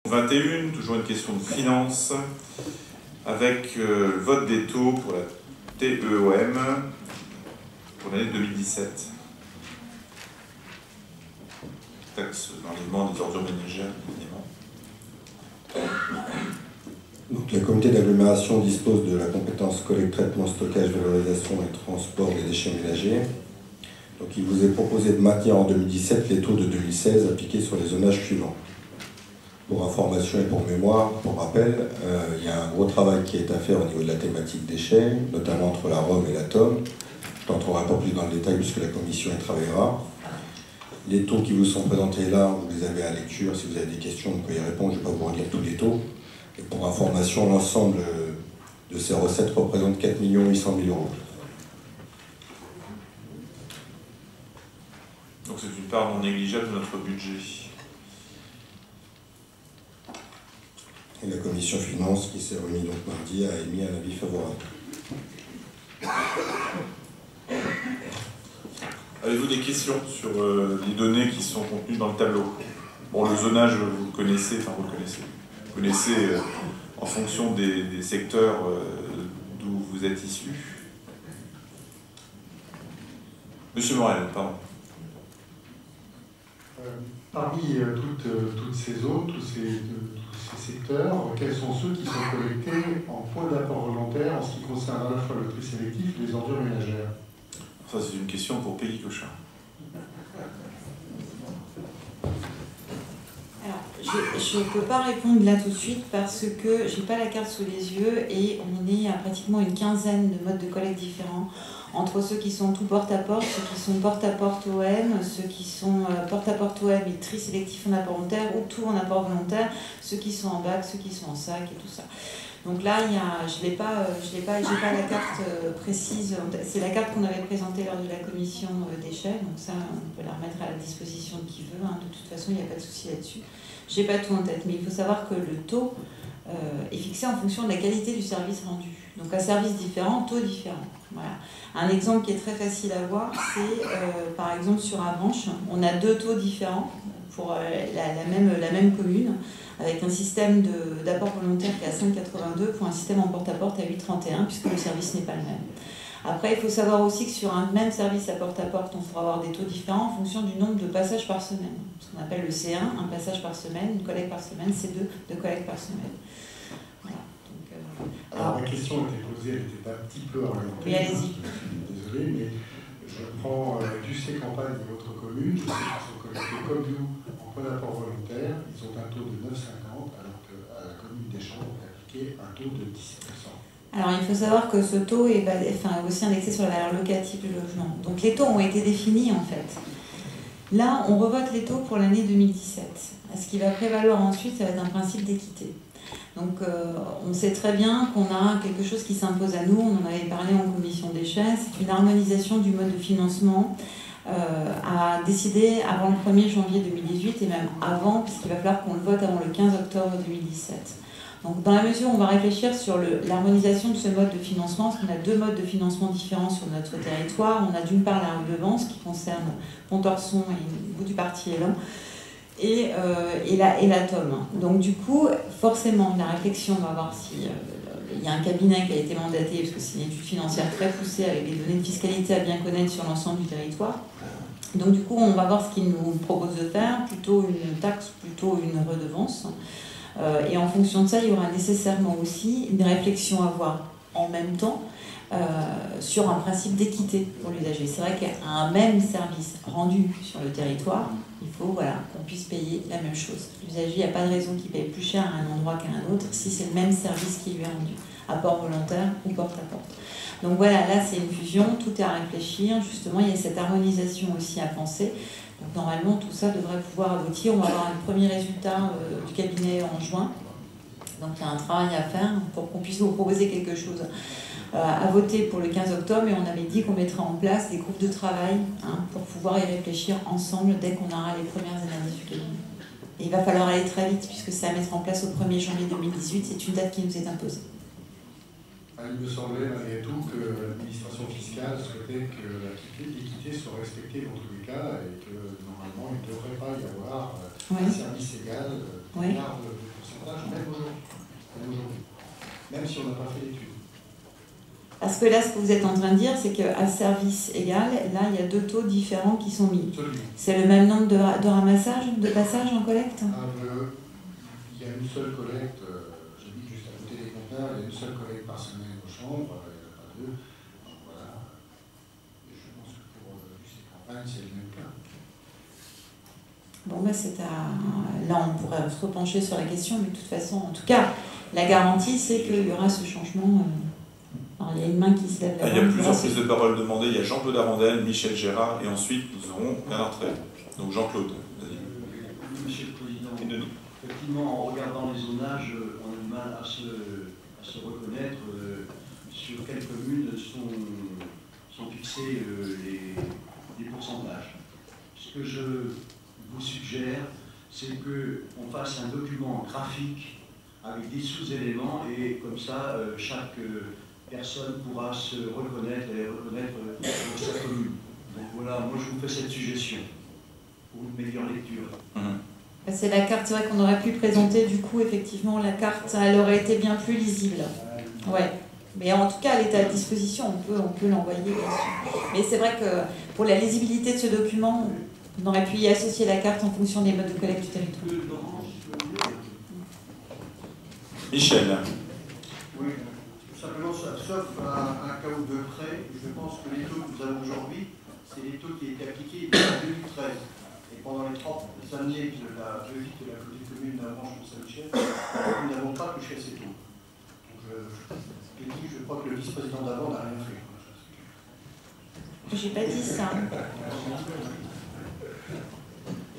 21, toujours une question de finance, avec le vote des taux pour la TEOM pour l'année 2017. Taxe d'enlèvement des ordures ménagères, évidemment. Donc, le comité d'agglomération dispose de la compétence collecte, traitement, stockage, valorisation et transport des déchets ménagers. Donc, il vous est proposé de maintenir en 2017 les taux de 2016 appliqués sur les zonages suivants. Pour information et pour mémoire, pour rappel, il y a un gros travail qui est à faire au niveau de la thématique déchets, notamment entre la ROM et la TOM. Je n'entrerai pas plus dans le détail puisque la commission y travaillera. Les taux qui vous sont présentés là, vous les avez à lecture. Si vous avez des questions, vous pouvez y répondre. Je ne vais pas vous redire tous les taux. Et pour information, l'ensemble de ces recettes représente 4 800 000 euros. Donc c'est une part non négligeable de notre budget. Et la commission finance, qui s'est réunie donc mardi, a émis un avis favorable. Avez-vous des questions sur les données qui sont contenues dans le tableau? Bon, le zonage, vous le connaissez, enfin vous le connaissez. Vous connaissez en fonction des secteurs d'où vous êtes issus. Monsieur Morel, pardon. Parmi toutes ces zones, tous ces secteurs, quels sont ceux qui sont collectés en point d'apport volontaire en ce qui concerne à la fois le tri sélectif et les ordures ménagères? Ça, c'est une question pour Peggy Cochin. Alors, je ne peux pas répondre là tout de suite parce que je n'ai pas la carte sous les yeux et on est à pratiquement une quinzaine de modes de collecte différents. Entre ceux qui sont tout porte-à-porte, ceux qui sont porte-à-porte OM, ceux qui sont porte-à-porte OM et tri sélectif en apport volontaire ou tout en apport volontaire, ceux qui sont en bac, ceux qui sont en sac et tout ça. Donc là, je n'ai pas la carte précise. C'est la carte qu'on avait présentée lors de la commission déchets. Donc ça, on peut la remettre à la disposition de qui veut. Hein. De toute façon, il n'y a pas de souci là-dessus. Je n'ai pas tout en tête, mais il faut savoir que le taux est fixé en fonction de la qualité du service rendu. Donc un service différent, taux différent. Voilà. Un exemple qui est très facile à voir, c'est par exemple sur Avranches, on a deux taux différents pour la même commune, avec un système d'apport volontaire qui est à 5,82 pour un système en porte-à-porte à 8,31, puisque le service n'est pas le même. Après, il faut savoir aussi que sur un même service à porte-à-porte, on pourra avoir des taux différents en fonction du nombre de passages par semaine. Ce qu'on appelle le C1, un passage par semaine, une collecte par semaine, C2, deux collectes par semaine. Voilà. Donc, alors, ma question était posée, elle était un petit peu orientée. Oui, allez-y. Désolé, mais je prends du C-Campagne de votre commune, je sais qu'ils sont collectés comme nous en point d'apport volontaire, ils ont un taux de 9,50, alors qu'à la commune des Champs, on a appliqué un taux de 10%. Alors, il faut savoir que ce taux est aussi indexé sur la valeur locative du logement. Donc, les taux ont été définis, en fait. Là, on revote les taux pour l'année 2017. Ce qui va prévaloir ensuite, ça va être un principe d'équité. Donc, on sait très bien qu'on a quelque chose qui s'impose à nous. On en avait parlé en commission déchets. C'est une harmonisation du mode de financement à décider avant le 1er janvier 2018 et même avant, puisqu'il va falloir qu'on le vote avant le 15 octobre 2017. Donc, dans la mesure où on va réfléchir sur l'harmonisation de ce mode de financement, parce qu'on a deux modes de financement différents sur notre territoire. On a d'une part la redevance qui concerne Pontorson et le bout du parti Élan, et la TOM. Donc, du coup, forcément, la réflexion, on va voir si il y a un cabinet qui a été mandaté, parce que c'est une étude financière très poussée avec des données de fiscalité à bien connaître sur l'ensemble du territoire. Donc, du coup, on va voir ce qu'il nous propose de faire, plutôt une taxe, plutôt une redevance. Et en fonction de ça, il y aura nécessairement aussi une réflexion à avoir en même temps sur un principe d'équité pour l'usager. C'est vrai qu'un même service rendu sur le territoire, il faut qu'on puisse payer la même chose. L'usager, il n'y a pas de raison qu'il paye plus cher à un endroit qu'à un autre si c'est le même service qui lui est rendu, apport volontaire ou porte-à-porte. Donc voilà, là c'est une fusion, tout est à réfléchir. Justement, il y a cette harmonisation aussi à penser. Donc normalement, tout ça devrait pouvoir aboutir. On va avoir un premier résultat du cabinet en juin. Donc il y a un travail à faire pour qu'on puisse vous proposer quelque chose à voter pour le 15 octobre. Et on avait dit qu'on mettrait en place des groupes de travail pour pouvoir y réfléchir ensemble dès qu'on aura les premières analyses du cabinet. Et il va falloir aller très vite puisque c'est à mettre en place au 1er janvier 2018. C'est une date qui nous est imposée. Il me semblait malgré tout que l'administration fiscale souhaitait que l'équité soit respectée dans tous les cas et que normalement il ne devrait pas y avoir un service égal de milliards de pourcentage, même aujourd'hui. Même si on n'a pas fait l'étude. Parce que là, ce que vous êtes en train de dire, c'est qu'à service égal, là, il y a deux taux différents qui sont mis. Absolument. C'est le même nombre de ramassages, de passages en collecte? Il y a une seule collecte, j'habite juste à côté des conteneurs, il y a une seule collecte par semaine aux chambres, il n'y en a pas deux. Donc voilà. Et je pense que pour ces campagnes, c'est le même cas. Bon, ben là, on pourrait se repencher sur la question, mais de toute façon, en tout cas, la garantie, c'est qu'il y aura ce changement. Alors, il y a une main qui se lève là. Il y a plusieurs prises de parole demandées. Il y a Jean-Claude Arondel, Michel Gérard, et ensuite nous aurons Bernard Trey. Donc Jean-Claude, vas-y. Monsieur le Président, effectivement, en regardant les zonages, on a du mal à se reconnaître sur quelles communes sont fixés les pourcentages. Ce que je vous suggère, c'est qu'on fasse un document graphique avec des sous-éléments et comme ça, chaque personne pourra se reconnaître et reconnaître sa commune. Donc voilà, moi je vous fais cette suggestion pour une meilleure lecture. C'est la carte, c'est vrai qu'on aurait pu présenter, du coup, effectivement, la carte, elle aurait été bien plus lisible. Ouais. Mais en tout cas, elle est à disposition, on peut l'envoyer, bien sûr. Mais c'est vrai que pour la lisibilité de ce document, on aurait pu y associer la carte en fonction des modes de collecte du territoire. Michel. Oui, simplement, sauf un cas ou deux près, je pense que les taux que nous avons aujourd'hui, c'est les taux qui étaient appliqués depuis 2013. Et pendant les 30 années de la vie de la commune d'Avranches de Saint-Michel, nous n'avons pas touché à ces taux. Donc je crois que le vice-président d'avant n'a rien fait. J'ai pas dit ça.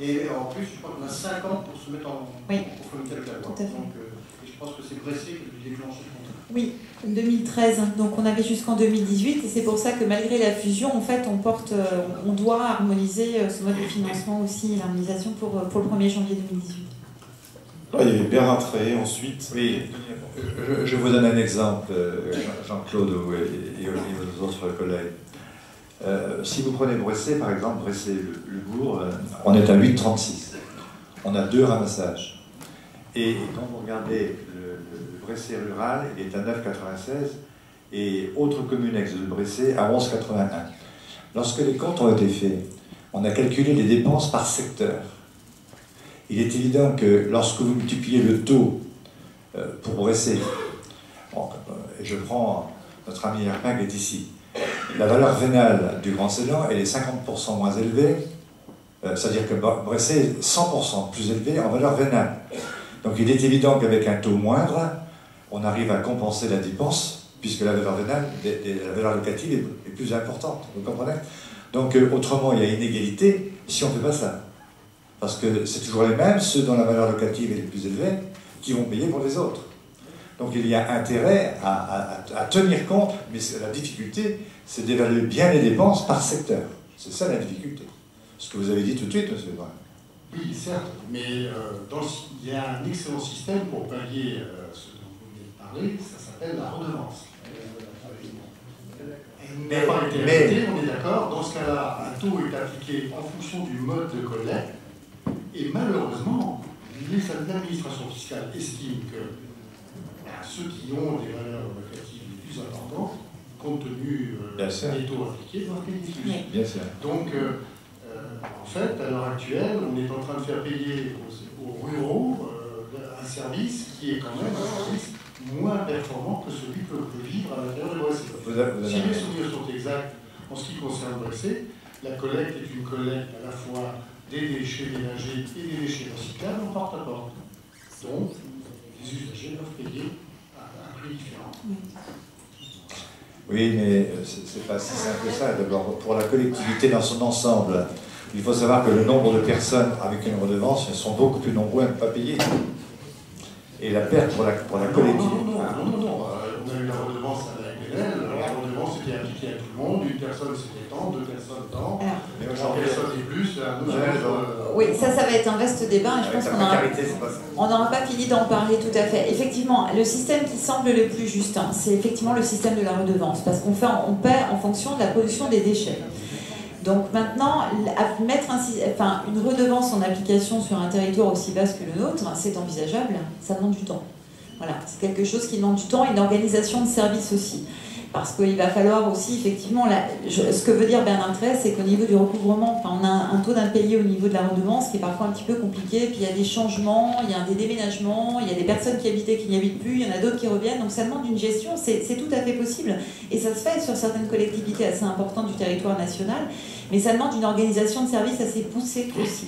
Et en plus, je crois qu'on a 5 ans pour se mettre en conformité avec la loi. Tout à fait. Donc, je pense que c'est Bressé qui a déclenché le contrat. Oui, 2013. Donc on avait jusqu'en 2018 et c'est pour ça que malgré la fusion, en fait, on doit harmoniser ce mode de financement aussi, l'harmonisation pour le 1er janvier 2018. Là, il y avait Bernard Trey, ensuite. Oui, je vous donne un exemple, Jean-Claude et aux autres collègues. Si vous prenez Bressé, par exemple, Bressé, le bourg, on est à 8,36. On a 2 ramassages. Et quand vous regardez le Bressé rural, il est à 9,96 et autres communes ex de Bressé à 11,81. Lorsque les comptes ont été faits, on a calculé les dépenses par secteur. Il est évident que lorsque vous multipliez le taux pour Bressé, et je prends notre ami Herpin qui est ici, la valeur vénale du Grand Célan, elle est 50% moins élevée, c'est-à-dire que Bressé est 100% plus élevé en valeur vénale. Donc il est évident qu'avec un taux moindre, on arrive à compenser la dépense, puisque la valeur vénale, la valeur locative est plus importante, vous comprenez? Donc autrement, il y a inégalité si on ne fait pas ça. Parce que c'est toujours les mêmes, ceux dont la valeur locative est la plus élevée, qui vont payer pour les autres. Donc il y a intérêt à tenir compte, mais la difficulté, c'est d'évaluer bien les dépenses par secteur. C'est ça la difficulté. Ce que vous avez dit tout de suite, monsieur Brun. Oui, certes, mais il y a un excellent système pour pallier ce dont vous venez de parler, ça s'appelle la redevance. Elle n'a pas été arrêtée, on est d'accord. Dans ce cas-là, un taux est appliqué en fonction du mode de collecte, et malheureusement, l'administration fiscale estime que ceux qui ont des valeurs locatives les plus importantes, compte tenu des taux appliqués, doivent payer plus. Bien sûr. Donc, en fait, à l'heure actuelle, on est en train de faire payer aux ruraux un service qui est quand même un service moins performant que celui que peut vivre à l'intérieur de Bressé. Si les souvenirs sont exacts en ce qui concerne Bressé, la collecte est une collecte à la fois des déchets ménagers et des déchets recyclables en porte à porte. Donc, les usagers doivent payer un prix différent. Oui, mais c'est pas si simple que ça. D'abord, pour la collectivité dans son ensemble, il faut savoir que le nombre de personnes avec une redevance sont beaucoup plus nombreux à ne pas payer. Et la perte pour la collectivité. Non, on a eu la redevance avec l'élève, la redevance était appliquée à tout le monde, une personne c'était tant, 2 personnes tant, mais aujourd'hui personne et plus, un autre. Oui, ça va être un vaste débat et je pense qu'on n'aura pas fini d'en parler tout à fait. Effectivement, le système qui semble le plus juste, c'est effectivement le système de la redevance, parce qu'on paie en fonction de la production des déchets. Donc maintenant, mettre une redevance en application sur un territoire aussi vaste que le nôtre, c'est envisageable, ça demande du temps. Voilà, c'est quelque chose qui demande du temps et une organisation de service aussi. Parce qu'il va falloir aussi, effectivement, ce que veut dire Bernard Treize, c'est qu'au niveau du recouvrement, on a un taux d'impayé au niveau de la redevance qui est parfois un petit peu compliqué, puis il y a des changements, il y a des déménagements, il y a des personnes qui habitaient qui n'y habitent plus, il y en a d'autres qui reviennent, donc ça demande une gestion, c'est tout à fait possible. Et ça se fait sur certaines collectivités assez importantes du territoire national, mais ça demande une organisation de service assez poussée aussi.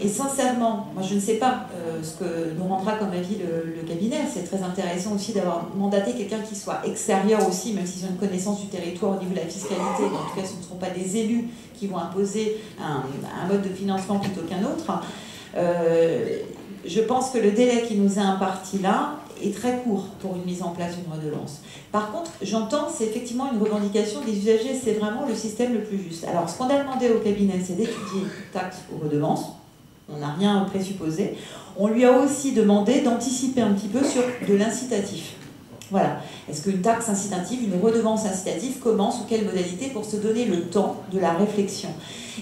Et sincèrement, moi je ne sais pas ce que nous rendra comme avis le cabinet. C'est très intéressant aussi d'avoir mandaté quelqu'un qui soit extérieur aussi, même s'ils ont une connaissance du territoire au niveau de la fiscalité. Mais en tout cas, ce ne seront pas des élus qui vont imposer un mode de financement plutôt qu'un autre. Je pense que le délai qui nous est imparti là est très court pour une mise en place d'une redevance. Par contre, j'entends, c'est effectivement une revendication des usagers, c'est vraiment le système le plus juste. Alors, ce qu'on a demandé au cabinet, c'est d'étudier taxes ou redevances. On n'a rien présupposé. On lui a aussi demandé d'anticiper un petit peu sur de l'incitatif. Voilà. Est-ce qu'une taxe incitative, une redevance incitative commence ou quelle modalité pour se donner le temps de la réflexion?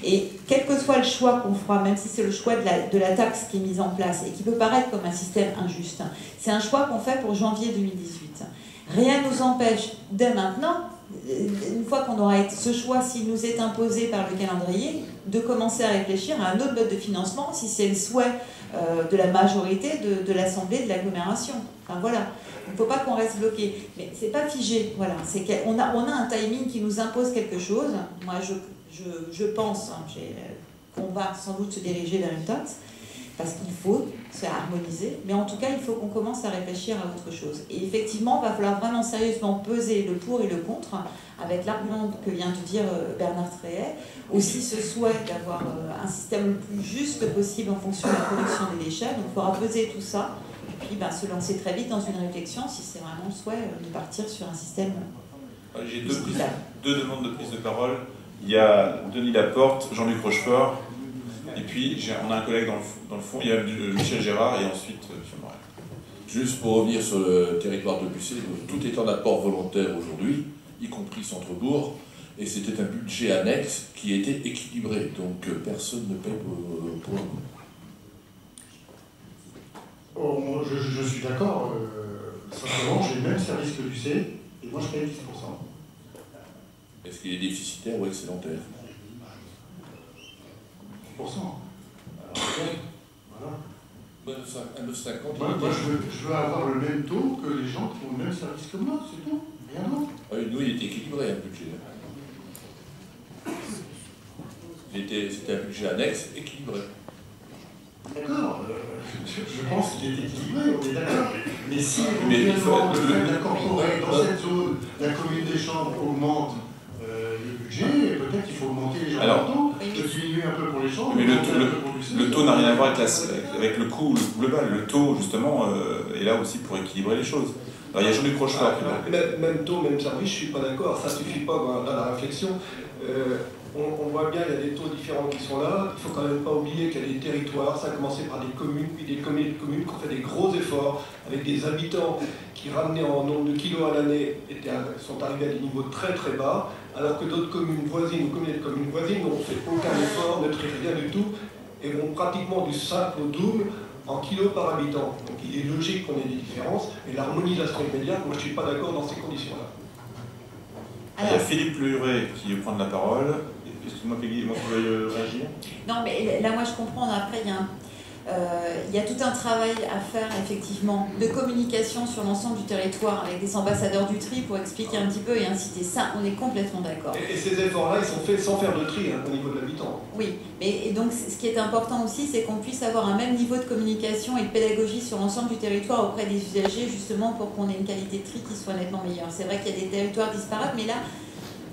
Et quel que soit le choix qu'on fera, même si c'est le choix de la taxe qui est mise en place et qui peut paraître comme un système injuste, c'est un choix qu'on fait pour janvier 2018. Rien ne nous empêche, dès maintenant, une fois qu'on aura ce choix, s'il nous est imposé par le calendrier, de commencer à réfléchir à un autre mode de financement, si c'est le souhait de la majorité de l'Assemblée de l'agglomération. Enfin voilà, il ne faut pas qu'on reste bloqué. Mais c'est pas figé, voilà. On a un timing qui nous impose quelque chose. Moi, je pense qu'on va sans doute se diriger vers une taxe, parce qu'il faut se harmoniser, mais en tout cas, il faut qu'on commence à réfléchir à autre chose. Et effectivement, il va falloir vraiment sérieusement peser le pour et le contre, avec l'argument que vient de dire Bernard Treize, aussi ce souhait d'avoir un système le plus juste possible en fonction de la production des déchets. Donc il faudra peser tout ça, et puis se lancer très vite dans une réflexion, si c'est vraiment le souhait de partir sur un système. J'ai deux demandes de prise de parole. Il y a Denis Laporte, Jean-Luc Rochefort, et puis on a un collègue dans le fond, il y a Michel Gérard et ensuite Michel Morel. Juste pour revenir sur le territoire de Bussé, tout est en apport volontaire aujourd'hui, y compris Centre-Bourg, et c'était un budget annexe qui était équilibré, donc personne ne paye pour un coup. Oh, je suis d'accord, simplement j'ai le même service que Bussé, et moi je paye 10%. Est-ce qu'il est déficitaire ou excédentaire? 10%. Alors, voilà. 1,50. Moi je veux avoir le même taux que les gens qui ont le même service que moi, c'est tout. Rien d'autre. Nous, il était équilibré, un budget. C'était un budget annexe équilibré. D'accord, je pense qu'il est équilibré, on est d'accord. Mais si éventuellement le fait d'incorporer dans cette zone, la commune des Chambres augmente le budget, peut-être qu'il faut augmenter les gens maintenant, diminuer un peu pour les Chambres. Mais le taux n'a rien à voir avec le coût global. Le taux, justement, est là aussi pour équilibrer les choses. Alors, il y a Jean-Luc Rochefort. Même taux, même service, je ne suis pas d'accord. Ça ne suffit pas dans la réflexion. On voit bien, il y a des taux différents qui sont là. Il ne faut quand même pas oublier qu'il y a des territoires, ça a commencé par des communes, puis des communes qui ont fait des gros efforts, avec des habitants qui, ramenés en nombre de kilos à l'année, sont arrivés à des niveaux très très bas, alors que d'autres communes voisines ou communautés de communes voisines n'ont fait aucun effort, ne traitent rien du tout, et vont pratiquement du simple au double en kilos par habitant. Donc il est logique qu'on ait des différences, et l'harmonisation immédiate, moi je ne suis pas d'accord dans ces conditions-là. Il y a Philippe Luret qui veut prendre la parole. Excuse-moi Peggy, moi je veux réagir. Non, mais là moi je comprends, après il y a tout un travail à faire effectivement de communication sur l'ensemble du territoire avec des ambassadeurs du tri pour expliquer un petit peu et inciter ça, on est complètement d'accord. Et ces efforts-là, ils sont faits sans faire de tri au niveau de l'habitant. Oui, et donc ce qui est important aussi, c'est qu'on puisse avoir un même niveau de communication et de pédagogie sur l'ensemble du territoire auprès des usagers, justement pour qu'on ait une qualité de tri qui soit nettement meilleure. C'est vrai qu'il y a des territoires disparates, mais là,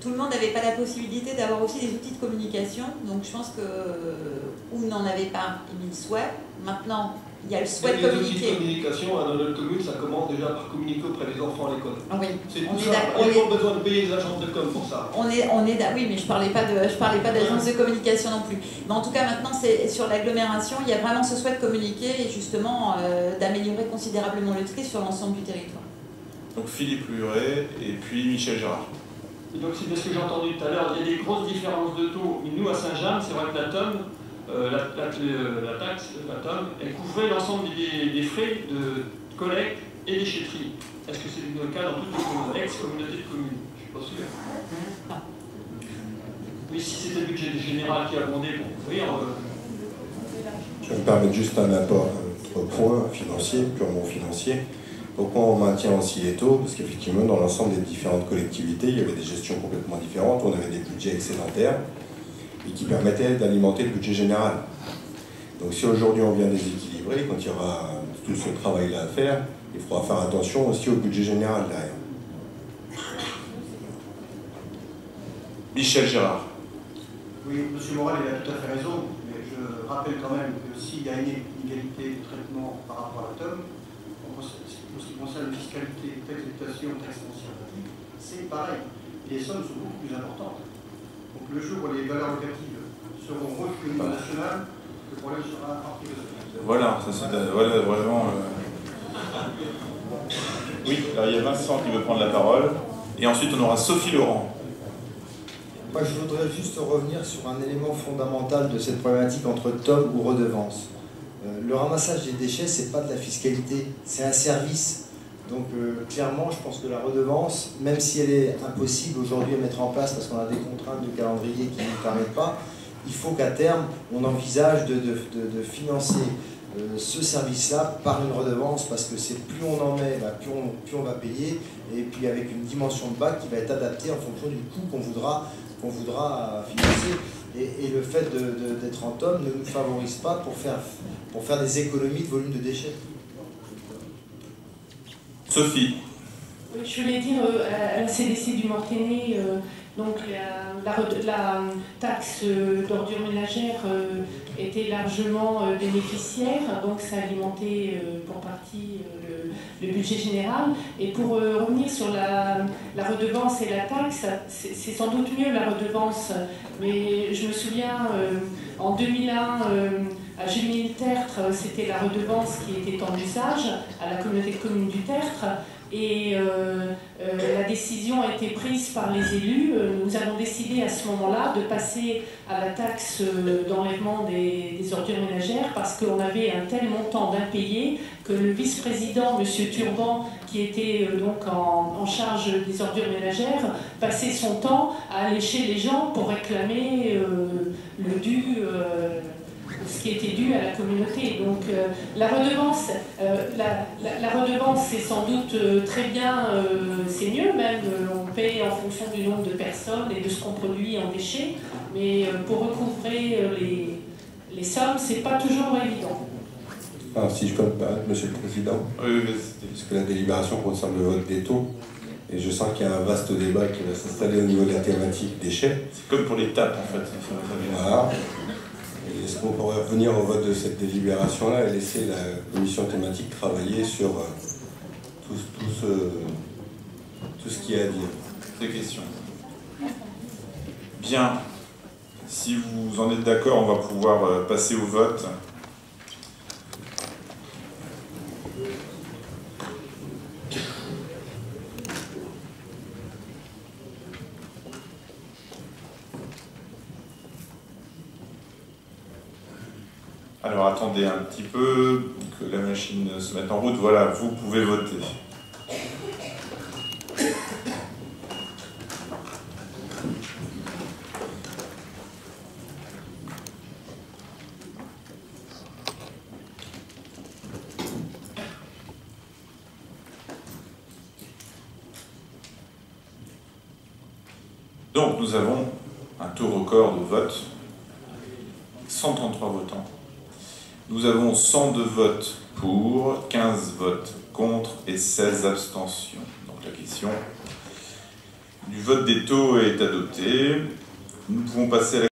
tout le monde n'avait pas la possibilité d'avoir aussi des outils de communication, donc je pense que ou n'en avait pas émis le souhait. Maintenant, il y a le souhait de communiquer. Les outils de communication, dans notre commune, ça commence déjà par communiquer auprès des enfants à l'école. Oui, c'est tout ça. On n'a pas besoin de payer les agences de com pour ça. Oui, mais je parlais pas d'agence de communication non plus. Mais en tout cas, maintenant, c'est sur l'agglomération, il y a vraiment ce souhait de communiquer et justement d'améliorer considérablement le tri sur l'ensemble du territoire. Donc Philippe Luret et puis Michel Gérard. Donc c'est parce que j'ai entendu tout à l'heure, il y a des grosses différences de taux. Mais nous, à Saint-James, c'est vrai que la TOM, la taxe, la TOM, elle couvrait l'ensemble des frais de collecte et déchetterie. Est-ce que c'est le cas dans toutes les ex-communautés de communes? Je ne suis pas sûr. Oui, si c'était le budget général qui abondait pour couvrir... Je vais me permettre juste un apport, un point financier, purement financier. Pourquoi on maintient aussi les taux? Parce qu'effectivement, dans l'ensemble des différentes collectivités, il y avait des gestions complètement différentes, on avait des budgets excédentaires et qui permettaient d'alimenter le budget général. Donc si aujourd'hui on vient déséquilibrer, quand il y aura tout ce travail-là à faire, il faudra faire attention aussi au budget général derrière. Michel Gérard. Oui, M. Morel, il a tout à fait raison, mais je rappelle quand même que s'il y a une inégalité de traitement par rapport à la TOM, en ce qui concerne la fiscalité, taxe d'habitation, taxe foncière, c'est pareil. Les sommes sont beaucoup plus importantes. Donc le jour où les valeurs locatives seront revues au niveau national, le problème sera parti de ce. Voilà, ça c'est voilà, vraiment. Oui, alors il y a Vincent qui veut prendre la parole, et ensuite on aura Sophie Laurent. Moi, je voudrais juste revenir sur un élément fondamental de cette problématique entre TOM ou redevance. Le ramassage des déchets, ce n'est pas de la fiscalité, c'est un service. Donc, clairement, je pense que la redevance, même si elle est impossible aujourd'hui à mettre en place parce qu'on a des contraintes de calendrier qui ne nous permettent pas, il faut qu'à terme, on envisage de financer ce service-là par une redevance, parce que c'est plus on en met, plus on va payer, et puis avec une dimension de bac qui va être adaptée en fonction du coût qu'on voudra financer. Et le fait d'être en TOM ne nous favorise pas pour faire des économies de volume de déchets. Sophie. Je voulais dire à la CDC du Mortainais, donc la taxe d'ordures ménagères était largement bénéficiaire, donc ça alimentait pour partie le budget général. Et pour revenir sur la redevance et la taxe, c'est sans doute mieux la redevance, mais je me souviens en 2001 à Gémines-Tertre, c'était la redevance qui était en usage à la communauté de communes du Tertre. Et la décision a été prise par les élus. Nous avons décidé à ce moment-là de passer à la taxe d'enlèvement des ordures ménagères parce qu'on avait un tel montant d'impayés que le vice-président, M. Turban, qui était donc en charge des ordures ménagères, passait son temps à aller chez les gens pour réclamer le dû. Ce qui était dû à la communauté. Donc la redevance, c'est sans doute très bien, c'est mieux même, on paye en fonction du nombre de personnes et de ce qu'on produit en déchets, mais pour recouvrer les sommes, c'est pas toujours évident. Alors, si je peux me permettre, Monsieur le Président, parce que la délibération concerne le vote des taux, et je sens qu'il y a un vaste débat qui va s'installer au niveau de la thématique déchets. C'est comme pour les tapes en fait. Voilà. Est-ce qu'on pourrait revenir au vote de cette délibération-là et laisser la commission thématique travailler sur tout ce qu'il y a à dire? Ces questions. Bien. Si vous en êtes d'accord, on va pouvoir passer au vote. Alors attendez un petit peu, que la machine se mette en route. Voilà, vous pouvez voter. Donc nous avons un taux record de vote, 133 votants. Nous avons 102 votes pour, 15 votes contre et 16 abstentions. Donc la question du vote des taux est adoptée. Nous pouvons passer à la